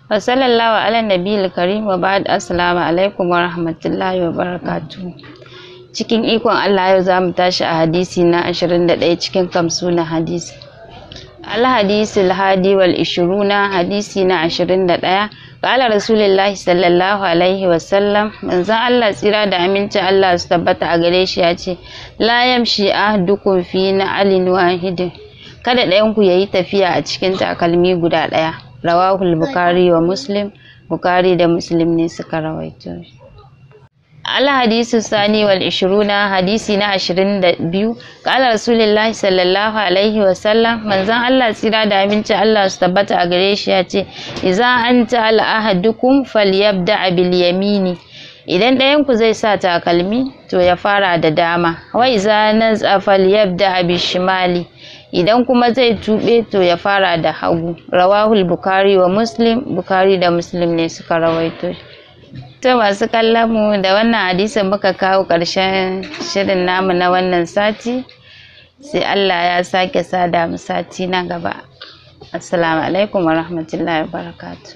wa sallallahu ala nabiyil karim wa ba'd. Assalamu alaikum wa rahmatullahi wa barakatuh. Cikin ikon Allah yau zamu tashi a hadisi na 21 cikin kamsuna hadisi. Al-hadisul hadi wal 20, hadisi na 21. Qala Rasulullahi sallallahu alaihi wa sallam, manzon Allah tsira da amincin Allah su tabbata a gare shi ya ce, la yamshi ahdukum fi na'alin wahidin, kada ɗayan ku yayi tafiya a cikin takalmi guda ɗaya. Rawahul Bukhari wa Muslim, Bukhari da Muslim ne suka rawaito. Al-hadisu sani wal 20, hadisi na 22. Qala Rasulullahi sallallahu alaihi wa sallam, manzon Allah tsira da amincin Allah su tabbata a gare shi ya ce, idza anta al ahadukum falyabda bil yamini, idan ɗayan ku zai sa takalmi to ya fara da dama. Wa idza naz'a falyabda bil shimali, idan kuma zai tube to ya fara da hagu. Rawahul Bukhari wa Muslim, Bukhari da Muslim ne suka rawaito. To masu kallon mu, da wannan hadisin muka kawo ƙarshen shirin namu na wannan sati, sai Allah ya sake sada mu sati na gaba. Assalamu alaikum wa rahmatullahi wa barakatuh.